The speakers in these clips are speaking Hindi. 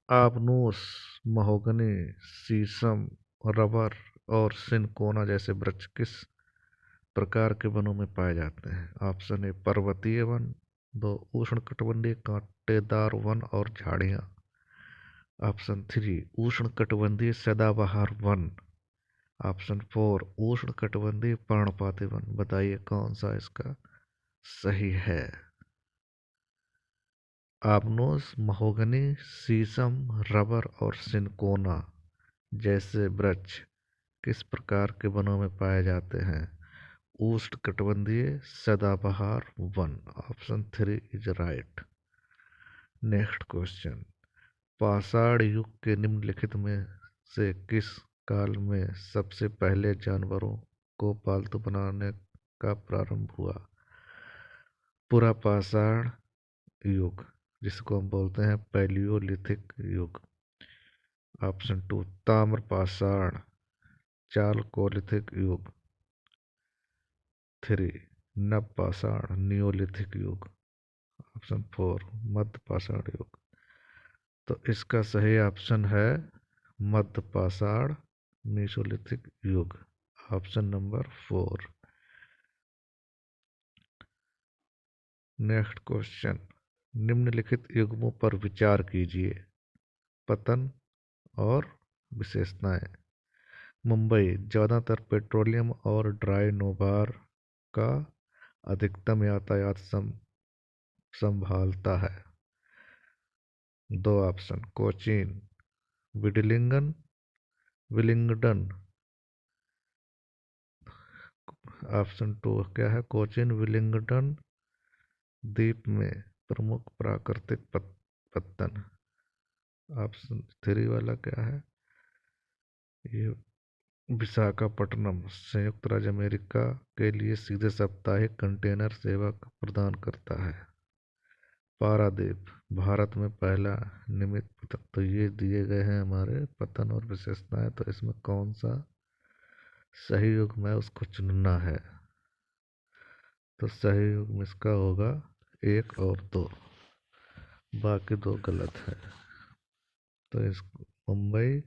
आपनूस, महोगनी, शीशम, रबर और सिनकोना जैसे वृक्ष किस प्रकार के वनों में पाए जाते हैं? ऑप्शन ए पर्वतीय वन, दो उष्णकटिबंधीय कांटेदार वन और झाड़ियाँ। ऑप्शन थ्री उष्णकटिबंधीय सदाबहार वन। ऑप्शन फोर उष्णकटिबंधीय पर्णपाती वन। बताइए कौन सा इसका सही है? आपनोस, महोगनी, शीशम, रबर और सिनकोना जैसे वृक्ष किस प्रकार के वनों में पाए जाते हैं? उष्णकटिबंधीय सदाबहार one. Option three is right. Next question. पाषाण युग के निम्नलिखित में से किस काल में सबसे पहले जानवरों को पालतू बनाने का प्रारंभ हुआ? पुरापाषाण युग, जिसको हम बोलते हैं पैलियोलिथिक युग। ऑप्शन टू ताम्रपाषाण चालकोलिथिक युग। थ्री नवपाषाण नियोलिथिक युग। ऑप्शन फोर मध्यपाषाण युग। तो इसका सही ऑप्शन है मध्यपाषाण मेसोलिथिक युग। Option number four. Next question. निम्नलिखित युग्मों पर विचार कीजिए। पतन और विशेषताएं। मुंबई ज़्यादातर पेट्रोलियम और ड्राई नौबार का अधिकतम यातायात संभालता है। दो option Cochin, Willingdon, Willingdon. Option two क्या है? कोचीन विलिंगडन द्वीप में प्रमुख प्राकृतिक पत्तन। ऑप्शन थ्री वाला क्या है? ये विशाखापट्टनम संयुक्त राज्य अमेरिका के लिए सीधे साप्ताहिक कंटेनर सेवा प्रदान करता है। पारादीप भारत में पहला नियमित पतन। तो ये दिए गए हैं हमारे पतन और विशेषताएं। तो इसमें कौन सा सही युग्म है उसको चुनना है। तो सही युग्म इसका होगा एक और दो, बाकी दो गलत है। तो इस मुंबई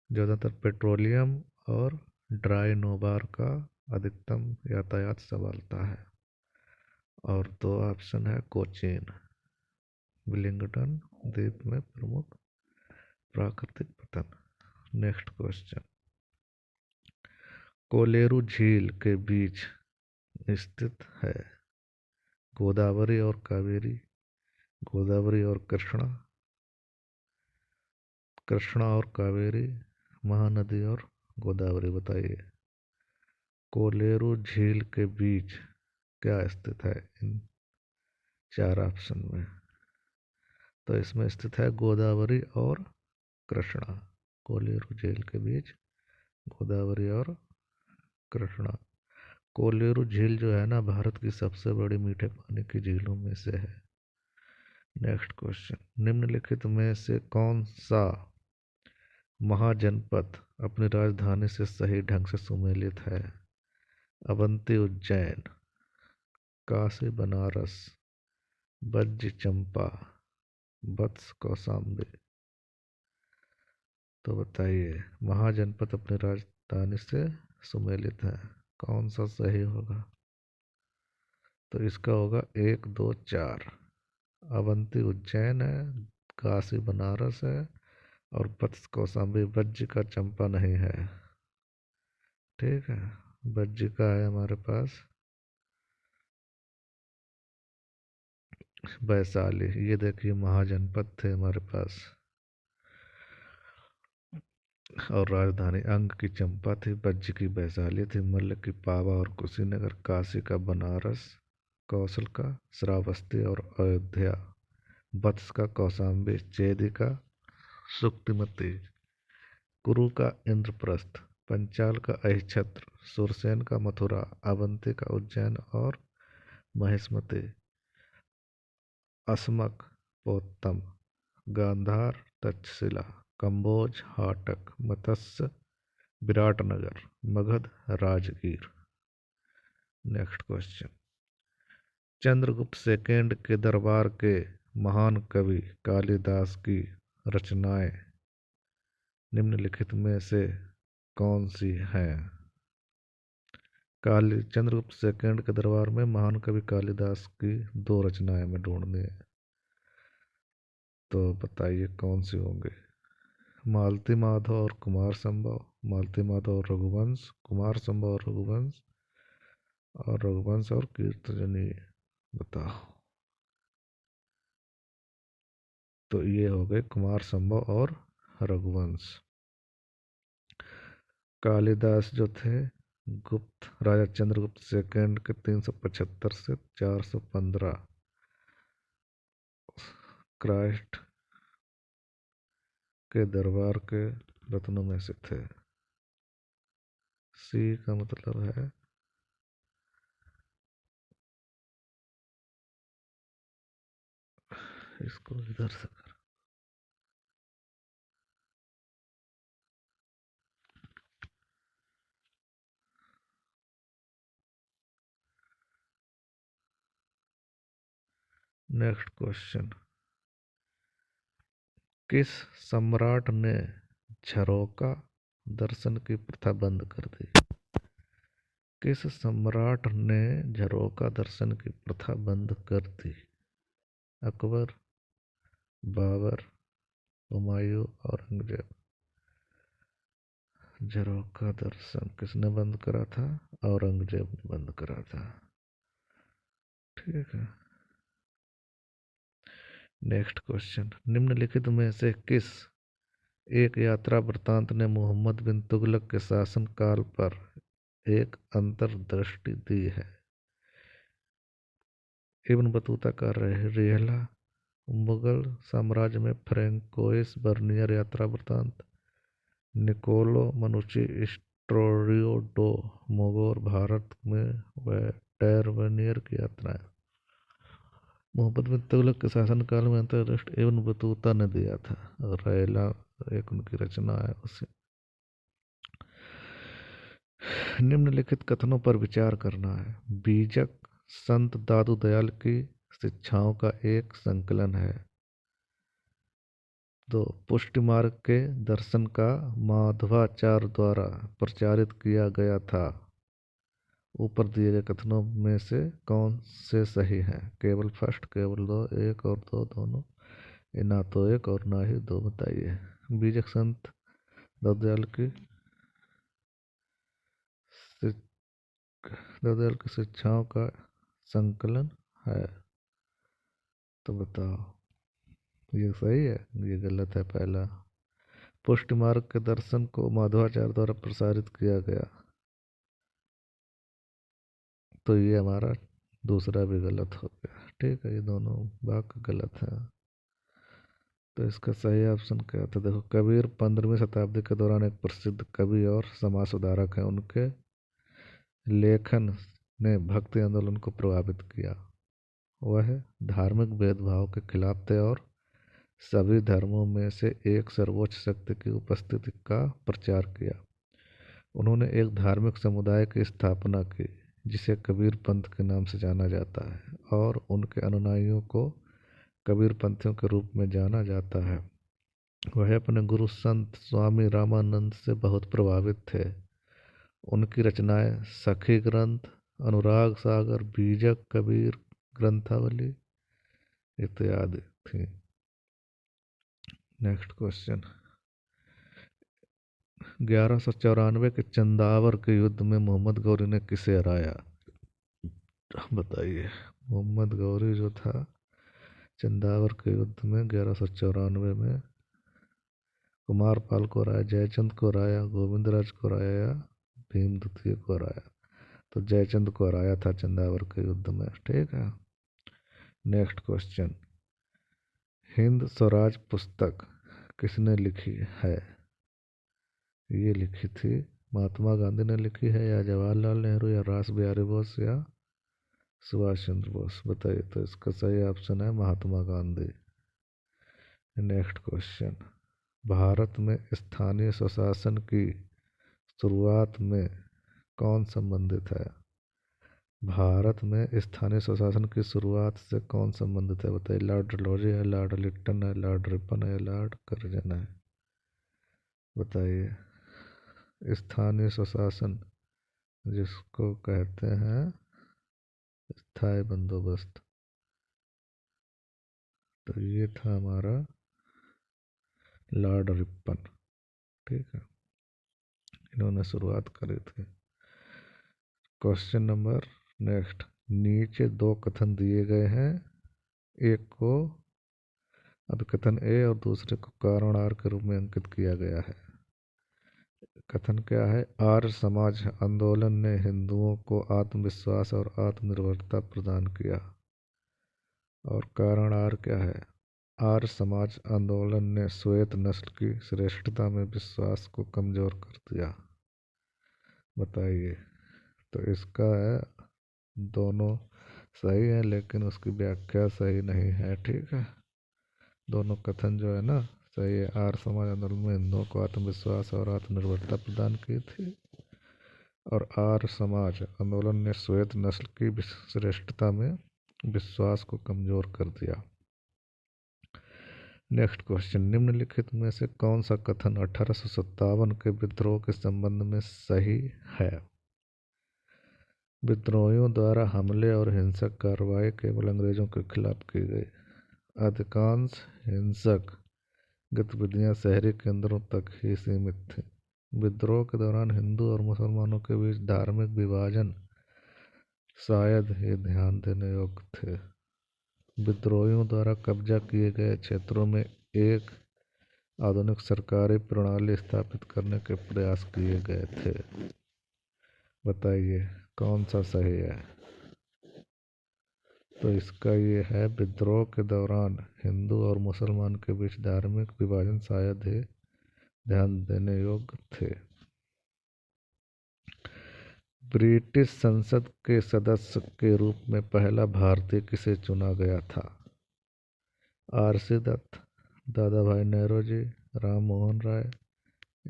ज़्यादातर पेट्रोलियम और ड्राई नौबार का अधिकतम यातायात संभालता है। और दो ऑप्शन है कोचीन विलिंगडन द्वीप में प्रमुख प्राकृतिक पतन। Next question. कोलेरू झील के बीच स्थित है गोदावरी और कावेरी, गोदावरी और कृष्णा, कृष्णा और कावेरी, महानदी और गोदावरी। बताइए कोलेरू झील के बीच क्या स्थित है इन चार ऑप्शन में? तो इसमें स्थित है गोदावरी और कृष्णा। कोलेरू झील के बीच गोदावरी और कृष्णा। कोलेरू झील जो है ना, भारत की सबसे बड़ी मीठे पानी की झीलों में से है। Next question. निम्नलिखित में से कौन सा महाजनपद अपनी राजधानी से सही ढंग से सुमेलित है? अवंती उज्जैन, काशी बनारस, बज्ज चंपा, वत्स कौशाम्बी। तो बताइए महाजनपद अपनी राजधानी से सुमेलित है, कौन सा सही होगा? तो इसका होगा एक दो चार। अवंती उज्जैन है, काशी बनारस है और वत्स कौशाम्बी। वज्र का चंपा नहीं है। ठीक है, वज्र का है हमारे पास वैशाली। ये देखिए महाजनपद थे हमारे पास और राजधानी अंग की चंपा थी, वज्र की वैशाली थी, मल्ल की पावा और कुशीनगर, काशी का बनारस, कौशल का श्रावस्ती और अयोध्या, वत्स का कौशाम्बी, चेदी का सुक्तिमती, कुरु का इंद्रप्रस्थ, पंचाल का अहिछत्र, सुरसेन का मथुरा, अवंती का उज्जैन और Mahishmati, Asmaka पोत्तम, Gandhara Takshashila, Kamboj Hatak, Matsya Viratnagar, Magadh Rajgir. Next question. Chandragupta second के दरबार के महान कवि कालिदास की रचनाएं निम्नलिखित में से कौन सी हैं? चंद्रगुप्त सेकंड के दरबार में महान कवि कालिदास की दो रचनाएं में ढूंढनी है, तो बताइए कौन सी होंगी? मालती माधव और कुमार संभव, मालती माधव और रघुवंश, कुमार संभव और रघुवंश, और रघुवंश और कीर्तजनी। बताओ। तो ये हो गए कुमार संभव और रघुवंश। कालिदास जो थे गुप्त राजा चंद्रगुप्त सेकंड के 375 से 415 क्राइस्ट के दरबार के रत्नों में से थे। सी का मतलब है इसको इधर से। नेक्स्ट क्वेश्चन, किस सम्राट ने झरोका दर्शन की प्रथा बंद कर दी? किस सम्राट ने झरोका दर्शन की प्रथा बंद कर दी? अकबर, बाबर, हुमायूं, औरंगजेब। झरोका दर्शन किसने बंद करा था? औरंगजेब ने बंद करा था। ठीक है। नेक्स्ट क्वेश्चन, निम्नलिखित में से किस एक यात्रा वृत्तांत ने मोहम्मद बिन तुगलक के शासन काल पर एक अंतर्दृष्टि दी है? इब्न बतूता का रिहला, मुगल साम्राज्य में फ्रैंकोइस बर्नियर यात्रा वृत्तांत, निकोलो मनुची स्टोरियो डो मोगोर भारत में टैरवेनियर की यात्राएं। मोहम्मद बिन तुगलक के शासनकाल में अंतर्दृष्टि इब्न बतूता ने दिया था, और रेला एक उनकी रचना है उसे। निम्नलिखित कथनों पर विचार करना है। बीजक संत दादू दयाल की शिक्षाओं का एक संकलन है। दो, पुष्टि मार्ग के दर्शन का माधवाचार्य द्वारा प्रचारित किया गया था। ऊपर दिए गए कथनों में से कौन से सही हैं? केवल फर्स्ट, केवल दो, एक और दो दोनों, ये ना तो एक और ना ही दो। बताइए। बीजक संत दादू दयाल की दादू की शिक्षाओं का संकलन है। तो बताओ, ये सही है, ये गलत है। पहला, पुष्टि मार्ग के दर्शन को माधवाचार्य द्वारा प्रसारित किया गया, तो ये हमारा दूसरा भी गलत हो गया। ठीक है, ये दोनों वाक्य गलत है। तो इसका सही ऑप्शन क्या था? देखो, कबीर 15वीं शताब्दी के दौरान एक प्रसिद्ध कवि और समाज सुधारक हैं। उनके लेखन ने भक्ति आंदोलन को प्रभावित किया। वह धार्मिक भेदभाव के खिलाफ थे और सभी धर्मों में से एक सर्वोच्च शक्ति की उपस्थिति का प्रचार किया। उन्होंने एक धार्मिक समुदाय की स्थापना की जिसे कबीर पंथ के नाम से जाना जाता है, और उनके अनुयायियों को कबीर पंथियों के रूप में जाना जाता है। वह अपने गुरु संत स्वामी रामानंद से बहुत प्रभावित थे। उनकी रचनाएं सखी ग्रंथ, अनुराग सागर, बीजक, कबीर ग्रंथावली इत्यादि थी। नेक्स्ट क्वेश्चन, 1194 के चंदावर के युद्ध में मोहम्मद गौरी ने किसे हराया? बताइए। मोहम्मद गौरी जो था चंदावर के युद्ध में 1194 में कुमारपाल को हराया, जयचंद को हराया, गोविंदराज को हराया, या भीम द्वितीय को हराया? तो जयचंद को हराया था चंदावर के युद्ध में। ठीक है। नेक्स्ट क्वेश्चन, हिंद स्वराज पुस्तक किसने लिखी है? ये लिखी थी महात्मा गांधी ने लिखी है, या जवाहरलाल नेहरू, या रास बिहारी बोस, या सुभाष चंद्र बोस? बताइए। तो इसका सही ऑप्शन है महात्मा गांधी। नेक्स्ट क्वेश्चन, भारत में स्थानीय स्वशासन की शुरुआत में कौन संबंधित है? भारत में स्थानीय स्वशासन की शुरुआत से कौन संबंधित है? बताइए। लॉर्ड डलहौजी है, लॉर्ड लिट्टन है, लॉर्ड रिपन है, लॉर्ड कर्जन है? बताइए। स्थानीय स्वशासन जिसको कहते हैं स्थायी बंदोबस्त, तो ये था हमारा लॉर्ड रिपन। ठीक है, इन्होंने शुरुआत करी थी। Question number next. नीचे दो कथन दिए गए हैं, एक को अभिकथन ए और दूसरे को कारण आर के रूप में अंकित किया गया है। कथन क्या है? आर्य समाज आंदोलन ने हिंदुओं को आत्मविश्वास और आत्मनिर्भरता प्रदान किया। और कारण आर क्या है? आर्य समाज आंदोलन ने श्वेत नस्ल की श्रेष्ठता में विश्वास को कमजोर कर दिया। बताइए। तो इसका है, दोनों सही है लेकिन उसकी व्याख्या सही नहीं है। ठीक है, दोनों कथन जो है ना सही है। आर्य समाज आंदोलन में हिंदुओं को आत्मविश्वास और आत्मनिर्भरता प्रदान की थी, और आर्य समाज आंदोलन ने श्वेत नस्ल की श्रेष्ठता में विश्वास को कमजोर कर दिया। Next question. निम्नलिखित में से कौन सा कथन 1857 के विद्रोह के संबंध में सही है? विद्रोहियों द्वारा हमले और हिंसक कार्रवाई केवल अंग्रेजों के खिलाफ की गई। अधिकांश हिंसक गतिविधियां शहरी केंद्रों तक ही सीमित थीं। विद्रोह के दौरान हिंदू और मुसलमानों के बीच धार्मिक विभाजन शायद ही ध्यान देने योग्य थे। विद्रोहियों द्वारा कब्जा किए गए क्षेत्रों में एक आधुनिक सरकारी प्रणाली स्थापित करने के प्रयास किए गए थे। बताइए कौन सा सही है? तो इसका ये है, विद्रोह के दौरान हिंदू और मुसलमान के बीच धार्मिक विभाजन शायद ही ध्यान देने योग्य थे। ब्रिटिश संसद के सदस्य के रूप में पहला भारतीय किसे चुना गया था? आर.सी. दत्त, दादा भाई नौरोजी, राम मोहन राय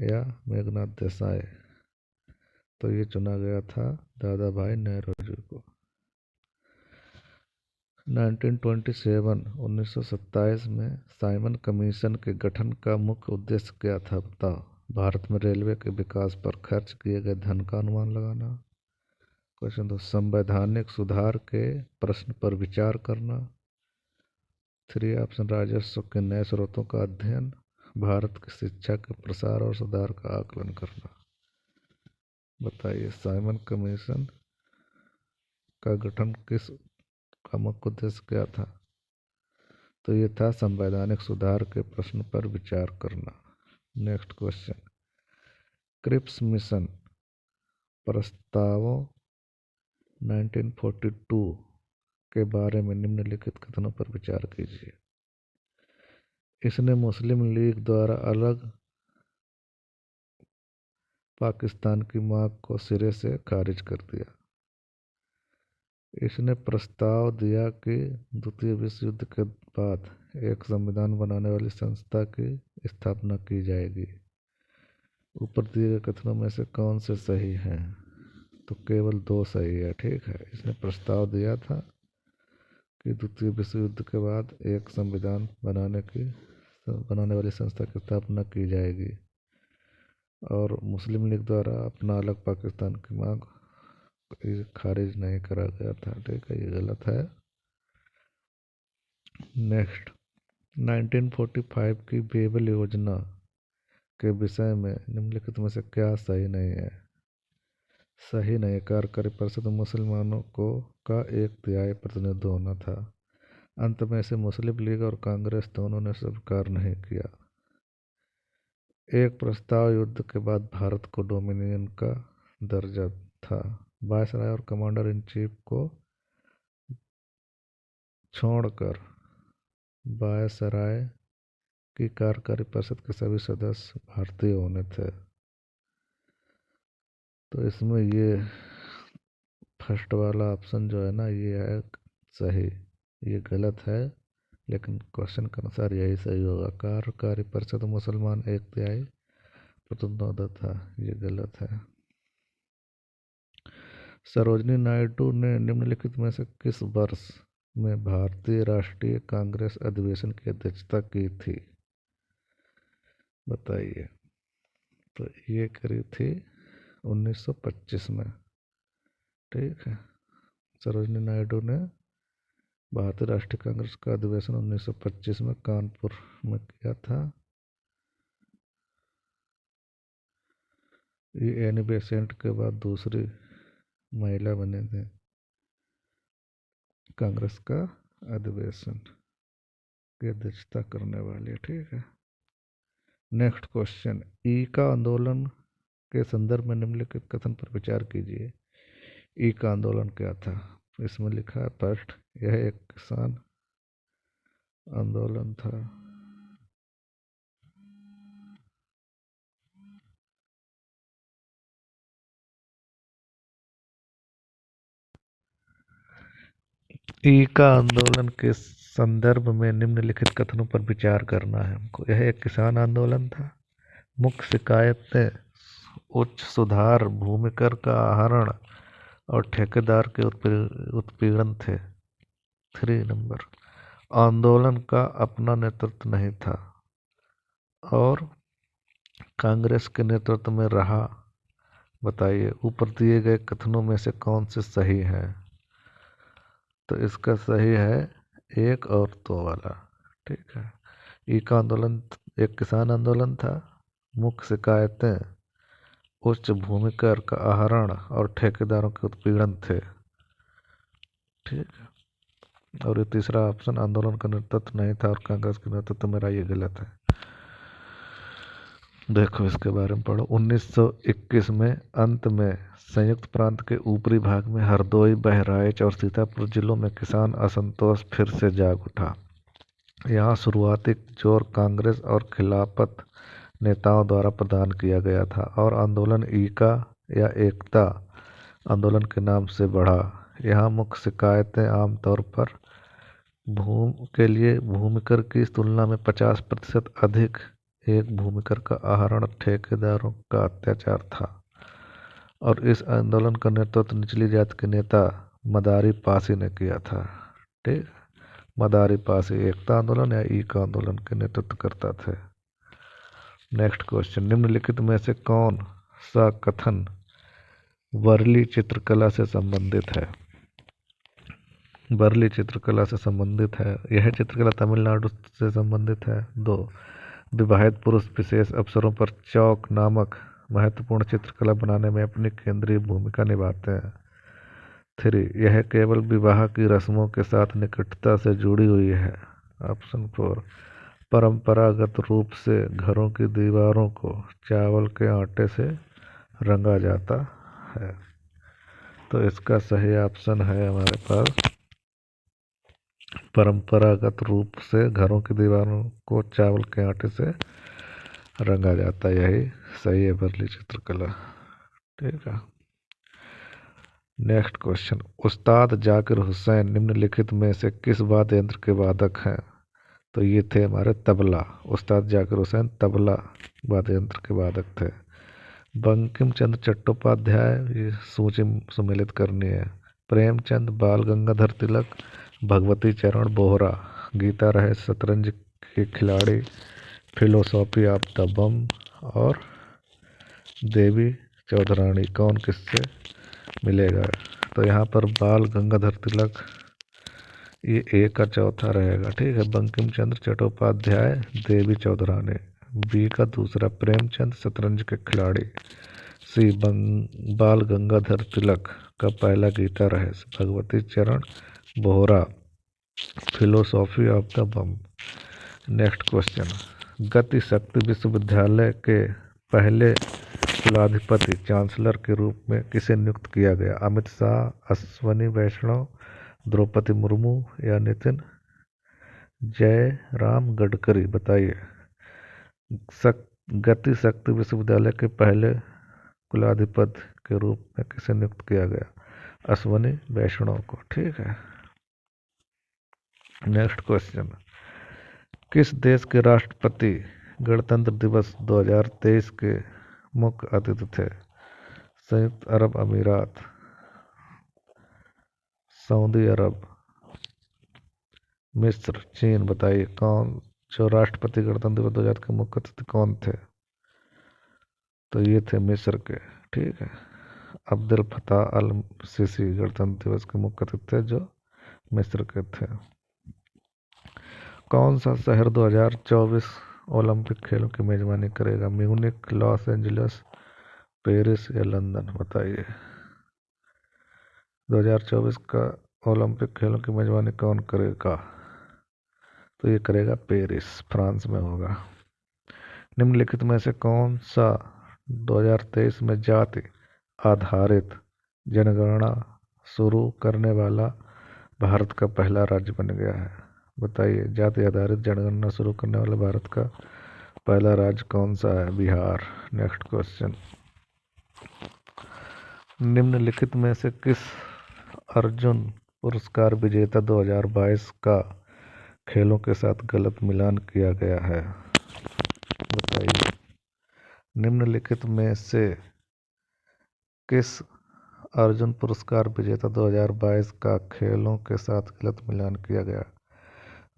या मेघनाथ देसाई? तो ये चुना गया था दादा भाई नौरोजी को। 1927 में साइमन कमीशन के गठन का मुख्य उद्देश्य क्या था? बताओ। भारत में रेलवे के विकास पर खर्च किए गए धन का अनुमान लगाना। क्वेश्चन 2, संवैधानिक सुधार के प्रश्न पर विचार करना। 3 ऑप्शन, राजस्व के नए स्रोतों का अध्ययन, भारत की शिक्षा के प्रसार और सुधार का आकलन करना। बताइए साइमन कमीशन का गठन किस का मुख्य उद्देश्य क्या था? तो ये था संवैधानिक सुधार के प्रश्न पर विचार करना। Next question. क्रिप्स मिशन प्रस्तावों 1942 के बारे में निम्नलिखित कथनों पर विचार कीजिए। इसने मुस्लिम लीग द्वारा अलग पाकिस्तान की मांग को सिरे से खारिज कर दिया। इसने प्रस्ताव दिया कि द्वितीय विश्व युद्ध के बाद एक संविधान बनाने वाली संस्था की स्थापना की जाएगी। ऊपर दिए गए कथनों में से कौन से सही हैं? तो केवल 2 सही है। ठीक है, इसने प्रस्ताव दिया था कि द्वितीय विश्व युद्ध के बाद एक संविधान बनाने वाली संस्था की स्थापना की जाएगी, और मुस्लिम लीग द्वारा अपना अलग पाकिस्तान की मांग खारिज नहीं करा गया था। ठीक है, ये गलत है। नेक्स्ट। 1945 की बेबल योजना के विषय में निम्नलिखित में से क्या सही नहीं है? सही नहीं, कार्यकारी परिषद में मुसलमानों को का 1/3 प्रतिनिधित्व होना था। अंत में इसे मुस्लिम लीग और कांग्रेस दोनों ने स्वीकार नहीं किया। एक प्रस्ताव युद्ध के बाद भारत को डोमिनियन का दर्जा था। वायसराय और कमांडर इन चीफ को छोड़कर वायसराय की कार्यकारी परिषद के सभी सदस्य भारतीय होने थे। तो इसमें ये फर्स्ट वाला ऑप्शन जो है ना, ये है सही। ये गलत है, लेकिन क्वेश्चन के अनुसार यही सही होगा। कार्यकारी परिषद मुसलमान 1/3 प्रतिनिधित्व था, ये गलत है। सरोजिनी नायडू ने निम्नलिखित में से किस वर्ष में भारतीय राष्ट्रीय कांग्रेस अधिवेशन की अध्यक्षता की थी? बताइए। तो ये करी थी 1925 में। ठीक है। सरोजिनी नायडू ने भारतीय राष्ट्रीय कांग्रेस का अधिवेशन 1925 में कानपुर में किया था। ये एनी बेसेंट के बाद दूसरी महिला बने थे कांग्रेस का अधिवेशन की अध्यक्षता करने वाली। ठीक है। नेक्स्ट क्वेश्चन, ई का आंदोलन के संदर्भ में निम्नलिखित कथन पर विचार कीजिए। ई का आंदोलन क्या था? इसमें लिखा है फर्स्ट, यह एक किसान आंदोलन था। ई का आंदोलन के संदर्भ में निम्नलिखित कथनों पर विचार करना है हमको। यह एक किसान आंदोलन था। मुख्य शिकायतें उच्च सुधार, भूमि कर का आहरण और ठेकेदार के उत्पीड़न थे। 3 नंबर, आंदोलन का अपना नेतृत्व नहीं था और कांग्रेस के नेतृत्व में रहा। बताइए ऊपर दिए गए कथनों में से कौन से सही हैं? तो इसका सही है 1 और 2 वाला। ठीक है। ई का आंदोलन एक किसान आंदोलन था। मुख्य शिकायतें उच्च भूमि कर का आहरण और ठेकेदारों के उत्पीड़न थे। ठीक है। और ये तीसरा ऑप्शन, आंदोलन का नेतृत्व नहीं था और कांग्रेस के नेतृत्व में रहा, ये गलत है। देखो इसके बारे में पढ़ो। 1921 में अंत में संयुक्त प्रांत के ऊपरी भाग में हरदोई, बहराइच और सीतापुर जिलों में किसान असंतोष फिर से जाग उठा। यहाँ शुरुआती जोर कांग्रेस और खिलाफत नेताओं द्वारा प्रदान किया गया था और आंदोलन ईका या एकता आंदोलन के नाम से बढ़ा। यहाँ मुख्य शिकायतें आमतौर पर के लिए भूमिकर की तुलना में 50% अधिक एक भूमिकर का आहरण, ठेकेदारों का अत्याचार था। और इस आंदोलन का नेतृत्व निचली जाति के नेता मदारी पासी ने किया था। ठीक, मदारी पासी एकता आंदोलन या ई का आंदोलन के नेतृत्व करता थे। नेक्स्ट क्वेश्चन, निम्नलिखित में से कौन सा कथन वर्ली चित्रकला से संबंधित है? वर्ली चित्रकला से संबंधित है। यह चित्रकला तमिलनाडु से संबंधित है। 2, विवाहित पुरुष विशेष अवसरों पर चौक नामक महत्वपूर्ण चित्रकला बनाने में अपनी केंद्रीय भूमिका निभाते हैं। 3, यह केवल विवाह की रस्मों के साथ निकटता से जुड़ी हुई है। ऑप्शन 4, परंपरागत रूप से घरों की दीवारों को चावल के आटे से रंगा जाता है। तो इसका सही ऑप्शन है हमारे पास परंपरागत रूप से घरों की दीवारों को चावल के आटे से रंगा जाता है। यही सही है वर्ली चित्रकला। ठीक है। नेक्स्ट क्वेश्चन, उस्ताद जाकिर हुसैन निम्नलिखित में से किस वाद्य यंत्र के वादक हैं? तो ये थे हमारे तबला। उस्ताद जाकिर हुसैन तबला वाद्य यंत्र के वादक थे। बंकिम चंद्र चट्टोपाध्याय, ये सूची सुमेलित करनी है। प्रेमचंद, बाल गंगाधर तिलक, भगवती चरण बोहरा, गीता रहे शतरंज के खिलाड़ी, फिलोसॉफी ऑफ द बम और देवी चौधरानी, कौन किससे मिलेगा? तो यहाँ पर बाल गंगाधर तिलक ये ए का चौथा रहेगा। ठीक है। बंकिम चंद्र चट्टोपाध्याय, देवी चौधरानी। बी का दूसरा, प्रेमचंद शतरंज के खिलाड़ी। सी, बाल गंगाधर तिलक का पहला, गीता रहे, भगवती चरण Bohra, philosophy of the bomb. Next question, गति शक्ति विश्वविद्यालय के पहले कुलाधिपति चांसलर के रूप में किसे नियुक्त किया गया? अमित शाह, अश्वनी वैष्णव, द्रौपदी मुर्मू या नितिन जयराम गडकरी? बताइए। गति शक्ति विश्वविद्यालय के पहले कुलाधिपति के रूप में किसे नियुक्त किया गया? अश्वनी वैष्णव को। ठीक है। नेक्स्ट क्वेश्चन, किस देश के राष्ट्रपति गणतंत्र दिवस 2023 के मुख्य अतिथि थे? संयुक्त अरब अमीरात, सऊदी अरब, मिस्र, चीन। बताइए कौन जो राष्ट्रपति गणतंत्र दिवस 2000 के मुख्य अतिथि कौन थे? तो ये थे मिस्र के। ठीक है। अब्दुल फताह अल सीसी गणतंत्र दिवस के मुख्य अतिथि थे जो मिस्र के थे। कौन सा शहर 2024 ओलंपिक खेलों की मेजबानी करेगा? म्यूनिख, लॉस एंजलिस, पेरिस या लंदन? बताइए 2024 का ओलंपिक खेलों की मेजबानी कौन करेगा? तो ये करेगा पेरिस, फ्रांस में होगा। निम्नलिखित में से कौन सा 2023 में जाति आधारित जनगणना शुरू करने वाला भारत का पहला राज्य बन गया है? बताइए जाति आधारित जनगणना शुरू करने वाला भारत का पहला राज्य कौन सा है? बिहार। Next question. निम्नलिखित में से किस अर्जुन पुरस्कार विजेता 2022 का खेलों के साथ गलत मिलान किया गया है? बताइए निम्नलिखित में से किस अर्जुन पुरस्कार विजेता 2022 का खेलों के साथ गलत मिलान किया गया?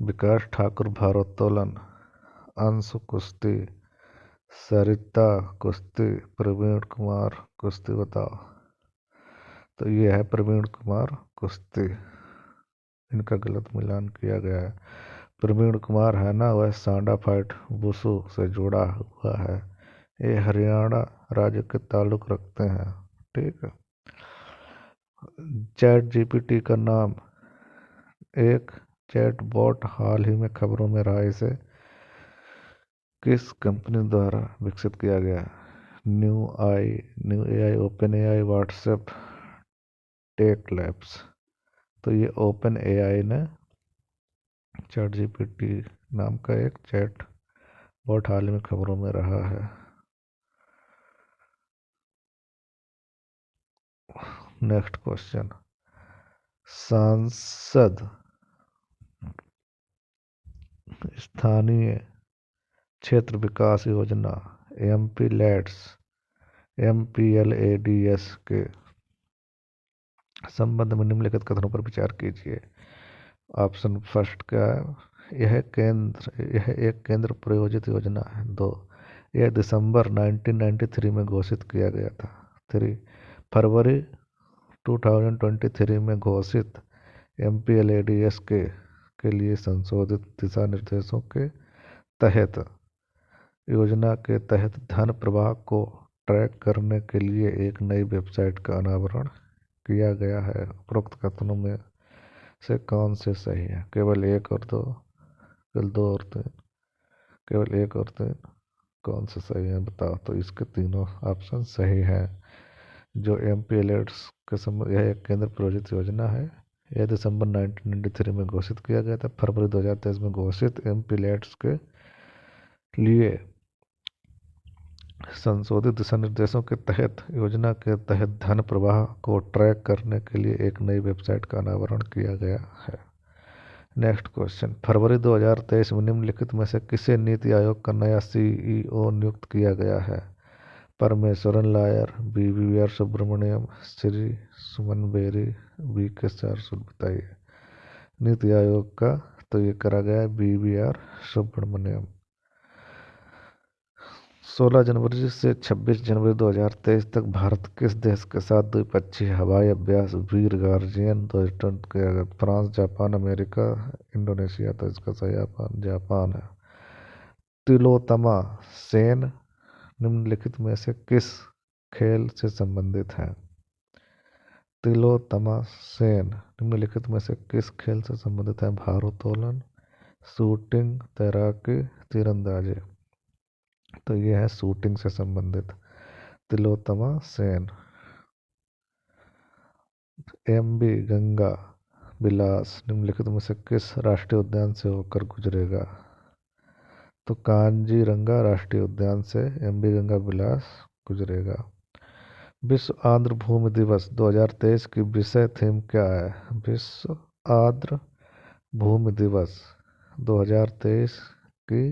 विकास ठाकुर भारोत्तोलन, अंशु कुश्ती, सरिता कुश्ती, प्रवीण कुमार कुश्ती। बताओ। तो ये है प्रवीण कुमार कुश्ती, इनका गलत मिलान किया गया है। प्रवीण कुमार है ना, वह सांडा फाइट वुशु से जुड़ा हुआ है। ये हरियाणा राज्य के ताल्लुक रखते हैं। ठीक है। चैट जीपीटी का नाम एक चैट बॉट हाल ही में खबरों में रहा। इसे किस कंपनी द्वारा विकसित किया गया? New AI, open AI, WhatsApp, Tech Labs. तो ये ओपन एआई ने चैट जीपीटी नाम का एक चैट बॉट हाल ही में खबरों में रहा है। Next question. सांसद स्थानीय क्षेत्र विकास योजना MPLADS के संबंध में निम्नलिखित कथनों पर विचार कीजिए। ऑप्शन फर्स्ट का यह एक केंद्र प्रायोजित योजना है। 2, यह दिसंबर 1993 में घोषित किया गया था। 3, फरवरी 2023 में घोषित MPLADS के लिए संशोधित दिशा निर्देशों के तहत योजना के तहत धन प्रवाह को ट्रैक करने के लिए एक नई वेबसाइट का अनावरण किया गया है। उपरोक्त कथनों में से कौन से सही है? केवल 1 और 2, केवल 2 और 3, केवल 1 और 3, कौन से सही है? बताओ। तो इसके तीनों ऑप्शन सही हैं। जो MPLADS के संबंध, यह एक केंद्र प्रायोजित योजना है। यह दिसंबर 1993 में घोषित किया गया था। फरवरी 2023 में घोषित MPLADS के लिए संशोधित दिशा निर्देशों के तहत योजना के तहत धन प्रवाह को ट्रैक करने के लिए एक नई वेबसाइट का अनावरण किया गया है। Next question. फरवरी 2023 में निम्नलिखित में से किसे नीति आयोग का नया CEO नियुक्त किया गया है? Parameswaran lawyer, BVR Subramaniam, Shri Suman berry, VK Saraswat. बताइए नीति आयोग का। तो ये करा गया है BVR सुब्रमण्यम। 16 जनवरी से 26 जनवरी 2023 तक भारत किस देश के साथ द्विपक्षीय हवाई अभ्यास वीर गार्जियन 2020 किया गया? France, Japan, America, Indonesia. तो इसका सही जापान है। तिलोत्तमा सेन निम्नलिखित में से किस खेल से संबंधित है? तिलोत्तमा सेन निम्नलिखित में से किस खेल से संबंधित है? भारोत्तोलन, शूटिंग, तैराकी, तीरंदाजी। तो ये है शूटिंग से संबंधित तिलोत्तमा सेन। MV गंगा बिलास निम्नलिखित में से किस राष्ट्रीय उद्यान से होकर गुजरेगा? तो कांजीरंगा राष्ट्रीय उद्यान से MV गंगा बिलास गुजरेगा। विश्व आर्द्र भूमि दिवस 2023 की विषय थीम क्या है? विश्व आर्द्र भूमि दिवस 2023 की